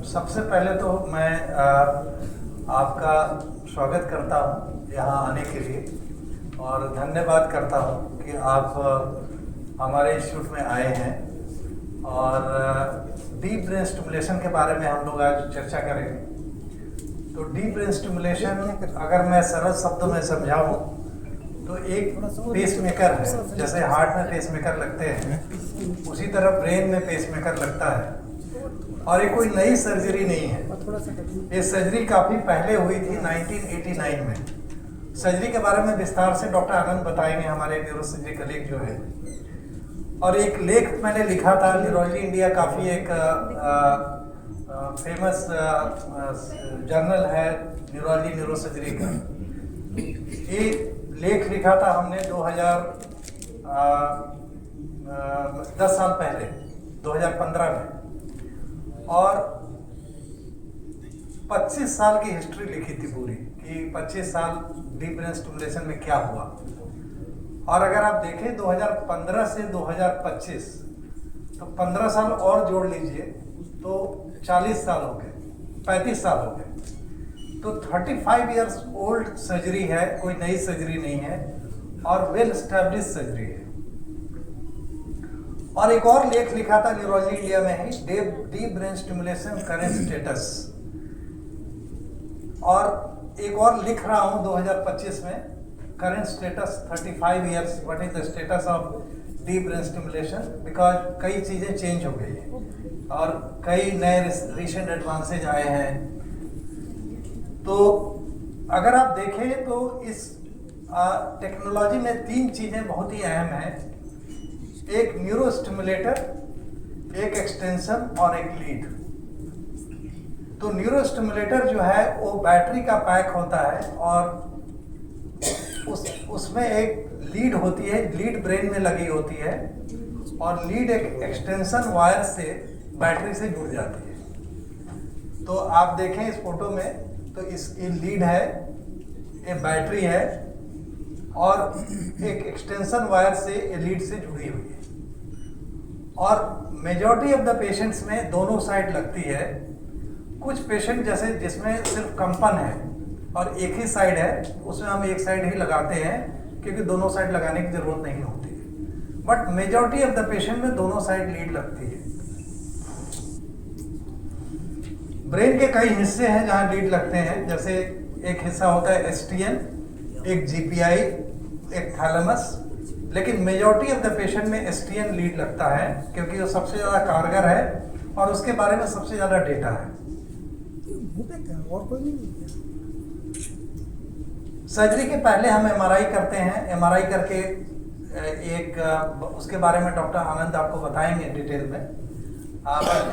सबसे पहले तो मैं आपका स्वागत करता हूँ यहाँ आने के लिए और धन्यवाद करता हूँ कि आप हमारे इंस्टीट्यूट में आए हैं और डीप ब्रेन स्टिमुलेशन के बारे में हम लोग आज चर्चा करेंगे। तो डीप ब्रेन स्टिमुलेशन अगर मैं सरल शब्दों में समझाऊँ तो एक पेसमेकर है। जैसे हार्ट में पेसमेकर लगते हैं उसी तरह ब्रेन में पेसमेकर लगता है और ये कोई नई सर्जरी नहीं है। ये सर्जरी काफ़ी पहले हुई थी 1989 में। सर्जरी के बारे में विस्तार से डॉक्टर आनंद बताएंगे, हमारे न्यूरोसर्जरी कलीग जो है। और एक लेख मैंने लिखा था, न्यूरोलॉजी इंडिया काफ़ी एक फेमस जर्नल है न्यूरोलॉजी न्यूरोसर्जरी का। ये लेख लिखा था हमने 10 साल पहले 2015 में और 25 साल की हिस्ट्री लिखी थी पूरी कि 25 साल डीप ब्रेन स्टिमुलेशन में क्या हुआ। और अगर आप देखें 2015 से 2025 तो 15 साल और जोड़ लीजिए तो 40 साल हो गए, 35 साल हो गए। तो 35 इयर्स ओल्ड सर्जरी है, कोई नई सर्जरी नहीं है और वेल एस्टैब्लिश सर्जरी है। और एक और लेख लिखा था न्यूरोलॉजी इंडिया में ही, deep brain stimulation current status. और एक और लिख रहा हूं 2025 में, current status 35 years, what is the status of deep brain stimulation, because कई चीजें चेंज हो गई हैं और कई नए रिसेंट एडवांसेज आए हैं। तो अगर आप देखें तो इस टेक्नोलॉजी में 3 चीजें बहुत ही अहम हैं, एक न्यूरो स्टिमुलेटर, एक एक्सटेंशन और एक लीड। तो न्यूरो स्टिमुलेटर जो है वो बैटरी का पैक होता है और उसमें एक लीड होती है, लीड ब्रेन में लगी होती है और लीड एक एक्सटेंशन वायर से बैटरी से जुड़ जाती है। तो आप देखें इस फोटो में तो ये लीड है, ये बैटरी है और एक एक्सटेंशन वायर से ये लीड से जुड़ी हुई है। और मेजॉरिटी ऑफ द पेशेंट्स में दोनों साइड लगती है। कुछ पेशेंट जैसे जिसमें सिर्फ कंपन है और एक ही साइड है, उसमें हम एक साइड ही लगाते हैं क्योंकि दोनों साइड लगाने की जरूरत नहीं होती। But majority of the patient में दोनों साइड लीड लगती है। ब्रेन के कई हिस्से हैं जहां लीड लगते हैं, जैसे एक हिस्सा होता है एसटीएन, एक जीपीआई, एक थैलेमस। लेकिन मेजॉरिटी ऑफ द पेशेंट में एसटीएन लीड लगता है क्योंकि वो सबसे ज़्यादा कारगर है और उसके बारे में सबसे ज़्यादा डेटा है। और कोई नहीं। सर्जरी के पहले हम एमआरआई करते हैं। एमआरआई करके उसके बारे में डॉक्टर आनंद आपको बताएंगे डिटेल में।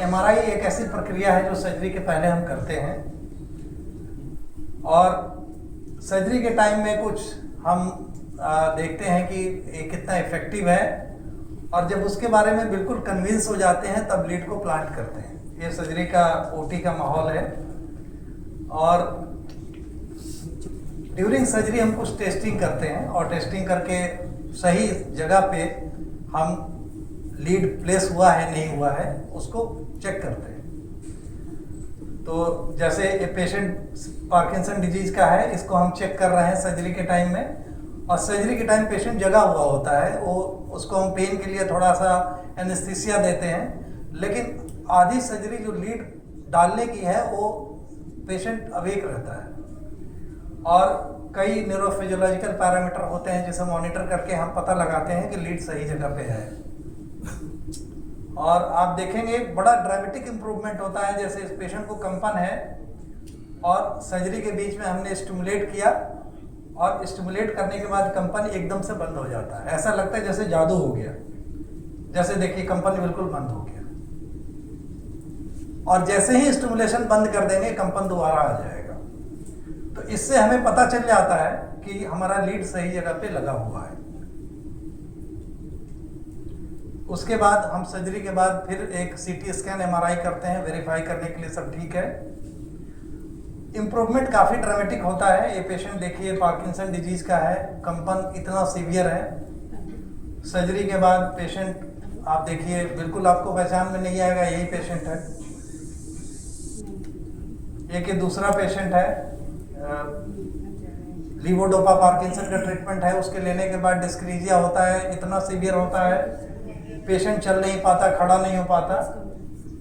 एमआरआई एक ऐसी प्रक्रिया है जो सर्जरी के पहले हम करते हैं और सर्जरी के टाइम में कुछ हम देखते हैं कि ये कितना इफेक्टिव है और जब उसके बारे में बिल्कुल कन्विंस हो जाते हैं तब लीड को प्लांट करते हैं। ये सर्जरी का ओटी का माहौल है और ड्यूरिंग सर्जरी हम कुछ टेस्टिंग करते हैं और टेस्टिंग करके सही जगह पे हम लीड प्लेस हुआ है नहीं हुआ है उसको चेक करते हैं। तो जैसे ये पेशेंट पार्किंसन डिजीज का है, इसको हम चेक कर रहे हैं सर्जरी के टाइम में। और सर्जरी के टाइम पेशेंट जगा हुआ होता है, वो उसको हम पेन के लिए थोड़ा सा एनेस्थीसिया देते हैं। लेकिन आधी सर्जरी जो लीड डालने की है वो पेशेंट अवेक रहता है और कई न्यूरोफिजियोलॉजिकल पैरामीटर होते हैं जिसे मॉनिटर करके हम पता लगाते हैं कि लीड सही जगह पे है। और आप देखेंगे बड़ा ड्रामेटिक इम्प्रूवमेंट होता है। जैसे इस पेशेंट को कंपन है और सर्जरी के बीच में हमने स्टिमुलेट किया और स्टिमुलेट करने के बाद कंपन एकदम से बंद हो जाता है। ऐसा लगता है जैसे जादू हो गया। जैसे देखिए कंपन बिल्कुल बंद हो गया और जैसे ही स्टिमुलेशन बंद कर देंगे कंपन दोबारा आ जाएगा। तो इससे हमें पता चल जाता है कि हमारा लीड सही जगह पे लगा हुआ है। उसके बाद हम सर्जरी के बाद फिर एक सीटी स्कैन एमआरआई करते हैं, वेरीफाई करने के लिए सब ठीक है। इम्प्रूवमेंट काफ़ी ड्रामेटिक होता है। ये पेशेंट देखिए पार्किंसन डिजीज का है, कंपन इतना सीवियर है। सर्जरी के बाद पेशेंट आप देखिए बिल्कुल आपको पहचान में नहीं आएगा, यही पेशेंट है। एक ये दूसरा पेशेंट है, लीवोडोपा पार्किंसन का ट्रीटमेंट है, उसके लेने के बाद डिस्क्रीजिया होता है, इतना सीवियर होता है पेशेंट चल नहीं पाता, खड़ा नहीं हो पाता।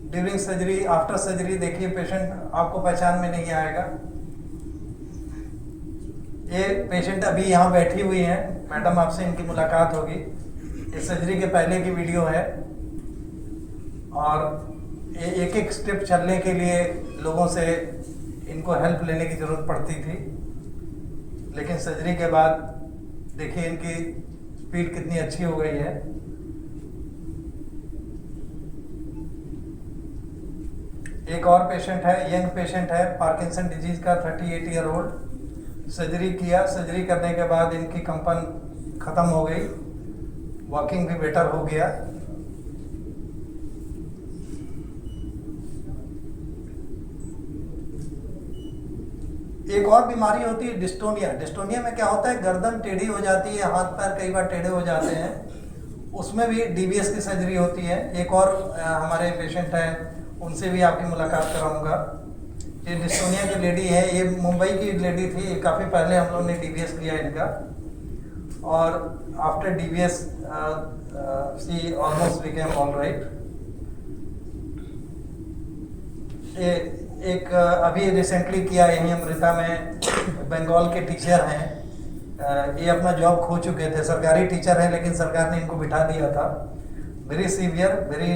ड्यूरिंग सर्जरी, आफ्टर सर्जरी देखिए पेशेंट आपको पहचान में नहीं आएगा। ये पेशेंट अभी यहाँ बैठी हुई हैं, मैडम आपसे इनकी मुलाकात होगी। ये सर्जरी के पहले की वीडियो है और ये एक एक स्टेप चलने के लिए लोगों से इनको हेल्प लेने की ज़रूरत पड़ती थी, लेकिन सर्जरी के बाद देखिए इनकी स्पीड कितनी अच्छी हो गई है। एक और पेशेंट है, यंग पेशेंट है, पार्किंसन डिजीज का, 38 ईयर ओल्ड। सर्जरी किया, सर्जरी करने के बाद इनकी कंपन ख़त्म हो गई, वॉकिंग भी बेटर हो गया। एक और बीमारी होती है डिस्टोनिया। डिस्टोनिया में क्या होता है, गर्दन टेढ़ी हो जाती है, हाथ पैर कई बार टेढ़े हो जाते हैं, उसमें भी डीबीएस की सर्जरी होती है। एक और हमारे पेशेंट हैं, उनसे भी आपकी मुलाकात कराऊंगा। ये डिस्टोनिया की लेडी है, ये मुंबई की लेडी थी, काफ़ी पहले हम लोगों ने डीबीएस किया इनका, और after DBS she almost became all right. ये एक अभी रिसेंटली किया, यहीं अमृता में, बंगाल के टीचर हैं। ये अपना जॉब खो चुके थे, सरकारी टीचर हैं लेकिन सरकार ने इनको बिठा दिया था। वेरी सीवियर, वेरी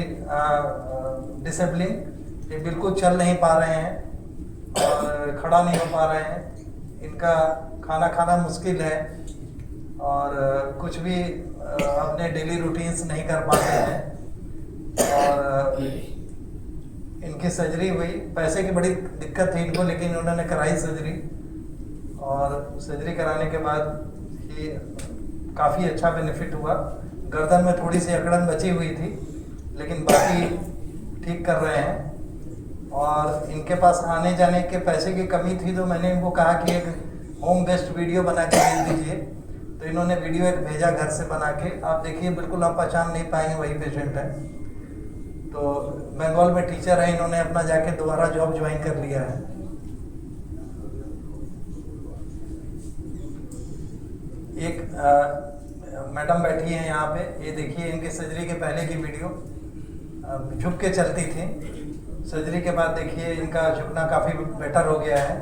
डिसेबलिंग, ये बिल्कुल चल नहीं पा रहे हैं और खड़ा नहीं हो पा रहे हैं। इनका खाना खाना मुश्किल है और कुछ भी अपने डेली रूटीन्स नहीं कर पाते हैं। और इनकी सर्जरी हुई, पैसे की बड़ी दिक्कत थी इनको, लेकिन उन्होंने कराई सर्जरी, और सर्जरी कराने के बाद ये काफ़ी अच्छा बेनिफिट हुआ। गर्दन में थोड़ी सी अकड़न बची हुई थी, लेकिन बाकी ठीक कर रहे हैं। और इनके पास आने जाने के पैसे की कमी थी, तो मैंने इनको कहा कि एक होम बेस्ड वीडियो बना के भेज दीजिए, तो इन्होंने वीडियो एक भेजा घर से बना के। आप देखिए, बिल्कुल आप पहचान नहीं पाएंगे, वही पेशेंट है। तो बंगाल में टीचर है, इन्होंने अपना जाके दोबारा जॉब ज्वाइन कर लिया है। एक मैडम बैठी हैं यहाँ पे, ये देखिए इनके सर्जरी के पहले की वीडियो, झुक के चलती थी। सर्जरी के बाद देखिए इनका झुकना काफ़ी बेटर हो गया है,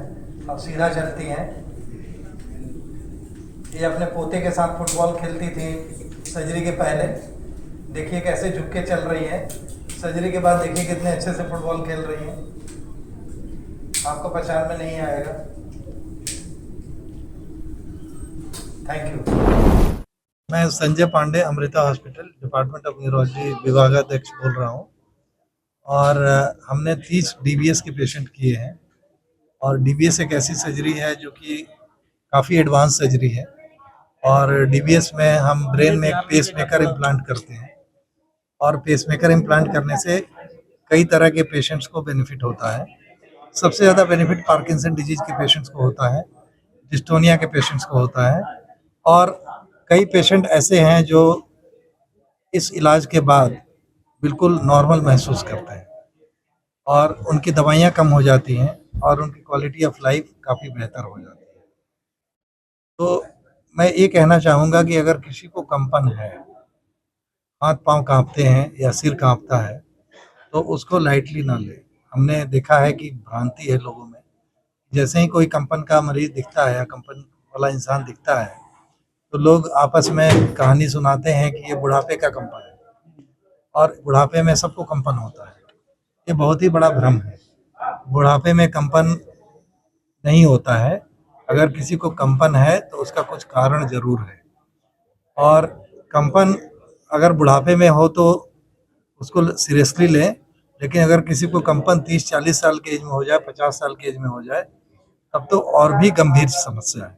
अब सीधा चलती हैं। ये अपने पोते के साथ फुटबॉल खेलती थी सर्जरी के पहले, देखिए कैसे झुक के चल रही है। सर्जरी के बाद देखिए कितने अच्छे से फुटबॉल खेल रही हैं, आपको पहचान में नहीं आएगा। Thank you. मैं Sanjay Pandey, Amrita hospital, department of neurology विभागाध्यक्ष बोल रहा हूँ। और हमने 30 डीबीएस के पेशेंट किए हैं, और डीबीएस एक ऐसी सर्जरी है जो कि काफ़ी एडवांस सर्जरी है। और डीबीएस में हम ब्रेन में एक पेसमेकर इम्प्लांट करते हैं, और पेसमेकर इम्प्लांट करने से कई तरह के पेशेंट्स को बेनिफिट होता है। सबसे ज़्यादा बेनिफिट पार्किंसन डिजीज के पेशेंट्स को होता है, डिस्टोनिया के पेशेंट्स को होता है, और कई पेशेंट ऐसे हैं जो इस इलाज के बाद बिल्कुल नॉर्मल महसूस करते हैं, और उनकी दवाइयाँ कम हो जाती हैं, और उनकी क्वालिटी ऑफ लाइफ काफ़ी बेहतर हो जाती है। तो मैं ये कहना चाहूँगा कि अगर किसी को कंपन है, हाथ पांव कांपते हैं या सिर कांपता है, तो उसको लाइटली ना ले। हमने देखा है कि भ्रांति है लोगों में, जैसे ही कोई कंपन का मरीज दिखता है या कंपन वाला इंसान दिखता है, तो लोग आपस में कहानी सुनाते हैं कि ये बुढ़ापे का कंपन है, और बुढ़ापे में सबको कंपन होता है। ये बहुत ही बड़ा भ्रम है। बुढ़ापे में कंपन नहीं होता है। अगर किसी को कंपन है तो उसका कुछ कारण जरूर है, और कंपन अगर बुढ़ापे में हो तो उसको सीरियसली लें। लेकिन अगर किसी को कंपन 30-40 साल की एज में हो जाए, 50 साल की एज में हो जाए, तब तो और भी गंभीर समस्या है।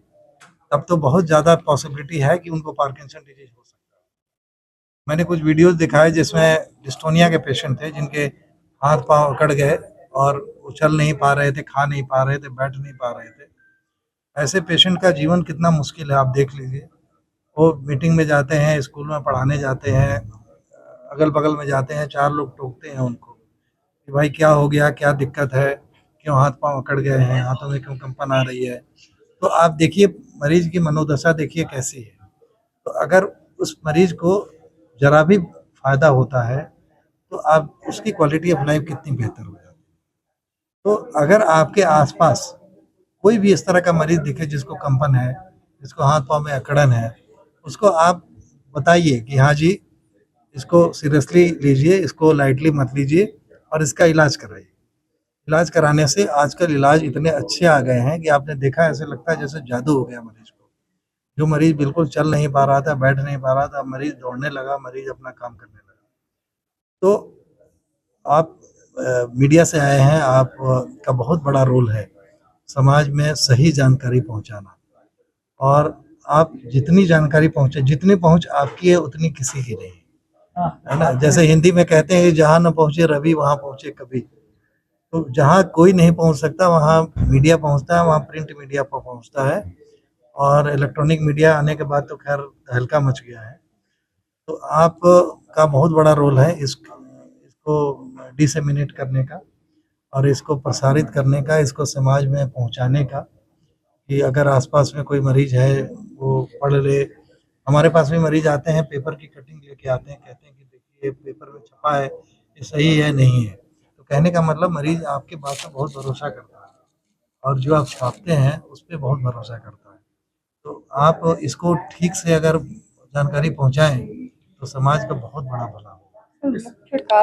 तब तो बहुत ज़्यादा पॉसिबिलिटी है कि उनको पार्किंसन डिजीज हो सकता है। मैंने कुछ वीडियोस दिखाए जिसमें डिस्टोनिया के पेशेंट थे, जिनके हाथ पांव अकड़ गए और उछल नहीं पा रहे थे, खा नहीं पा रहे थे, बैठ नहीं पा रहे थे। ऐसे पेशेंट का जीवन कितना मुश्किल है, आप देख लीजिए। वो मीटिंग में जाते हैं, स्कूल में पढ़ाने जाते हैं, अगल बगल में जाते हैं, 4 लोग टोकते हैं उनको कि भाई क्या हो गया, क्या दिक्कत है। क्यों हाथ पांव अकड़ गए हैं, हाथों में क्यों कंपन आ रही है। तो आप देखिए मरीज की मनोदशा देखिए कैसी है। तो अगर उस मरीज को जरा भी फायदा होता है तो आप उसकी क्वालिटी ऑफ लाइफ कितनी बेहतर हो जाती है। तो अगर आपके आसपास कोई भी इस तरह का मरीज दिखे जिसको कंपन है, जिसको हाथ पांव में अकड़न है, उसको आप बताइए कि हाँ जी, इसको सीरियसली लीजिए, इसको लाइटली मत लीजिए और इसका इलाज कराइए। इलाज कराने से आजकल इलाज इतने अच्छे आ गए हैं कि आपने देखा ऐसे लगता है जैसे जादू हो गया मरीज को। जो मरीज बिल्कुल चल नहीं पा रहा था, बैठ नहीं पा रहा था, मरीज दौड़ने लगा, मरीज अपना काम करने लगा। तो आप मीडिया से आए हैं, आप का बहुत बड़ा रोल है समाज में सही जानकारी पहुंचाना। और आप जितनी जानकारी पहुंचे, जितनी पहुंच आपकी है उतनी किसी की नहीं है ना। जैसे हिंदी में कहते हैं कि जहां न पहुंचे रवि वहां पहुंचे कभी। तो जहां कोई नहीं पहुंच सकता वहां मीडिया पहुंचता है, वहां प्रिंट मीडिया पर पहुंचता है। और इलेक्ट्रॉनिक मीडिया आने के बाद तो खैर तहलका मच गया है। तो आप का बहुत बड़ा रोल है इसको डिसेमिनेट करने का और इसको प्रसारित करने का, इसको समाज में पहुंचाने का। कि अगर आसपास में कोई मरीज है वो पढ़ ले। हमारे पास भी मरीज आते हैं, पेपर की कटिंग लेके आते हैं, कहते हैं कि देखिए पेपर में छपा है, ये सही है नहीं है। तो कहने का मतलब मरीज आपके बात पर बहुत भरोसा करता है और जो आप छापते हैं उस पर बहुत भरोसा करता है। तो आप इसको ठीक से अगर जानकारी पहुंचाएं तो समाज का बहुत बड़ा भला होगा।